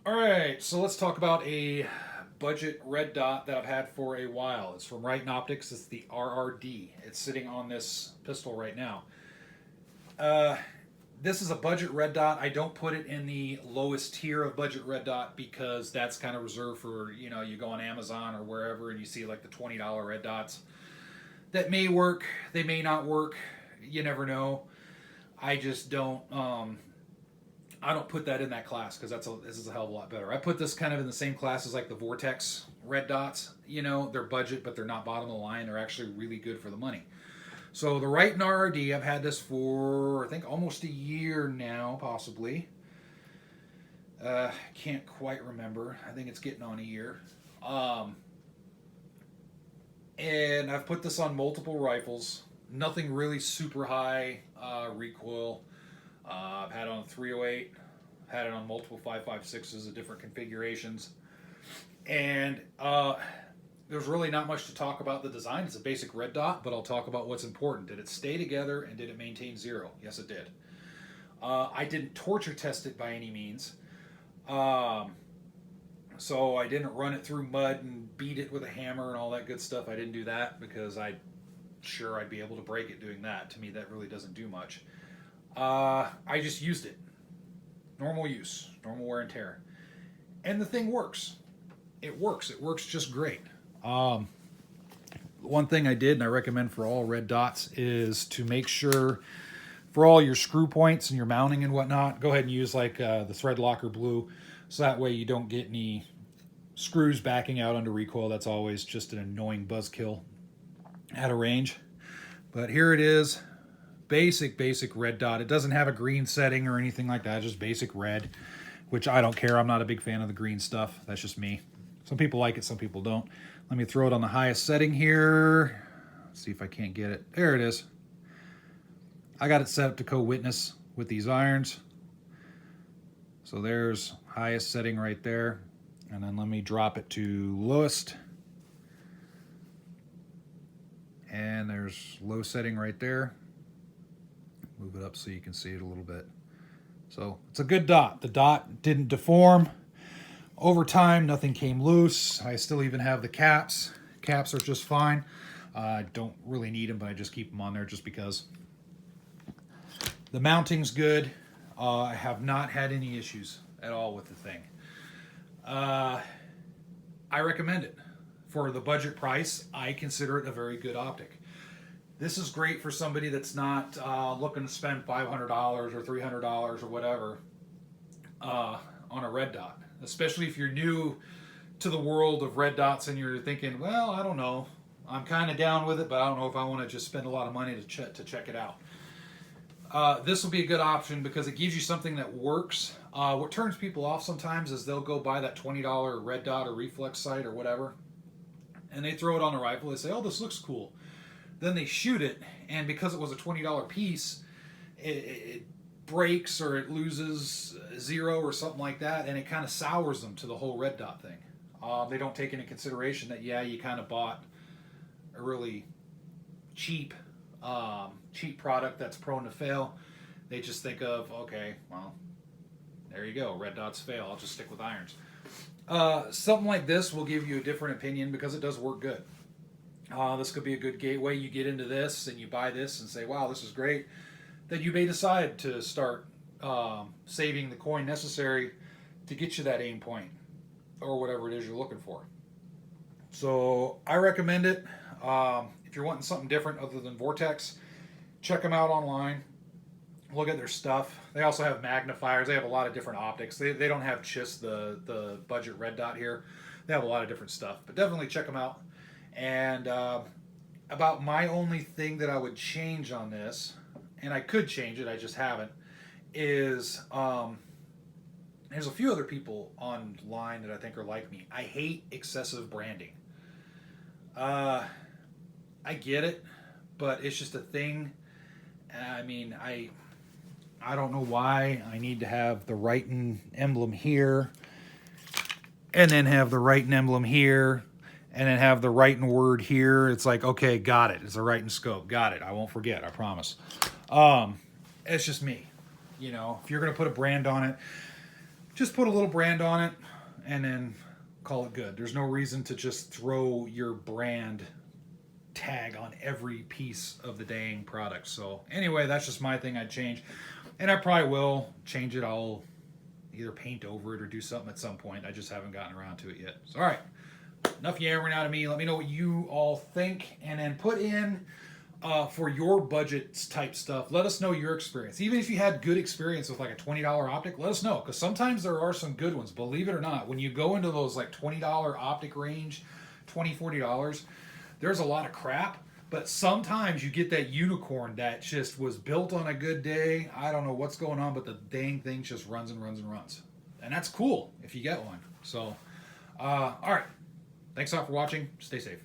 All right, so let's talk about a budget red dot that I've had for a while. It's from Riton Optics. It's the RRD. It's sitting on this pistol right now. Uh, this is a budget red dot. I don't put it in the lowest tier of budget red dot because that's kind of reserved for, you go on Amazon or wherever and you see like the $20 red dots. That may work, they may not work. You never know. I just don't. I don't put that in that class because this is a hell of a lot better. I put this kind of in the same class as like the Vortex red dots. They're budget, but they're not bottom of the line. They're actually really good for the money. So the Riton RRD, I've had this for I think almost a year now, possibly. Can't quite remember. I think it's getting on a year. And I've put this on multiple rifles. Nothing really super high recoil. I've had it on 308, had it on multiple 5.56s of different configurations, and there's really not much to talk about the design. It's a basic red dot, but I'll talk about what's important. Did it stay together and did it maintain zero? Yes, it did. I didn't torture test it by any means, so I didn't run it through mud and beat it with a hammer and all that good stuff. I didn't do that because I'd be able to break it doing that. To me, that really doesn't do much. I just used it. Normal use, normal wear and tear. And the thing works. It works. It works just great. One thing I did, and I recommend for all red dots, is to make sure for all your screw points and your mounting and whatnot, go ahead and use like the thread locker blue. So that way you don't get any screws backing out under recoil. That's always just an annoying buzzkill at a range. But here it is. Basic red dot. It doesn't have a green setting or anything like that, just basic red, which I don't care. I'm not a big fan of the green stuff. That's just me. Some people like it, some people don't. Let me throw it on the highest setting here. Let's see if I can't get it. There it is. I got it set up to co-witness with these irons. So there's highest setting right there. And then let me drop it to lowest. And there's low setting right there. Move it up so you can see it a little bit. So it's a good dot. The dot didn't deform. Over time, nothing came loose. I still even have the caps. Caps are just fine. I don't really need them, but I just keep them on there just because. The mounting's good. I have not had any issues at all with the thing. I recommend it. For the budget price, I consider it a very good optic. This is great for somebody that's not looking to spend $500 or $300 or whatever on a red dot. Especially if you're new to the world of red dots and you're thinking, well, I don't know. I'm kind of down with it, but I don't know if I want to just spend a lot of money to check it out. This will be a good option because it gives you something that works. What turns people off sometimes is they'll go buy that $20 red dot or reflex sight or whatever, and they throw it on the rifle. They say, oh, this looks cool. Then they shoot it, and because it was a $20 piece, it breaks or it loses zero or something like that, and it kind of sours them to the whole red dot thing. They don't take into consideration that, yeah, you kind of bought a really cheap product that's prone to fail. They just think of, okay, well, there you go, red dots fail, I'll just stick with irons. Something like this will give you a different opinion because it does work good. This could be a good gateway. You get into this and you buy this and say, wow, this is great. Then you may decide to start saving the coin necessary to get you that aim point or whatever it is you're looking for. So I recommend it. If you're wanting something different other than Vortex, check them out online. Look at their stuff. They also have magnifiers. They have a lot of different optics. They don't have just the budget red dot here. They have a lot of different stuff. But definitely check them out. And about my only thing that I would change on this, and I could change it, I just haven't, is there's a few other people online that I think are like me. I hate excessive branding. I get it, but it's just a thing. I mean, I don't know why I need to have the Riton emblem here, and then have the Riton emblem here, and then have the Riton word here. It's like, okay, got it. It's a Riton scope. Got it. I won't forget. I promise. It's just me. If you're going to put a brand on it, just put a little brand on it and then call it good. There's no reason to just throw your brand tag on every piece of the dang product. So anyway, that's just my thing I'd change. And I probably will change it. I'll either paint over it or do something at some point. I just haven't gotten around to it yet. So, all right. Enough yammering out of me. Let me know what you all think. And then put in for your budget type stuff. Let us know your experience. Even if you had good experience with like a $20 optic, let us know. Because sometimes there are some good ones. Believe it or not, when you go into those like $20 optic range, $20, $40, there's a lot of crap. But sometimes you get that unicorn that just was built on a good day. I don't know what's going on, but the dang thing just runs and runs and runs. And that's cool if you get one. So, all right. Thanks a lot for watching. Stay safe.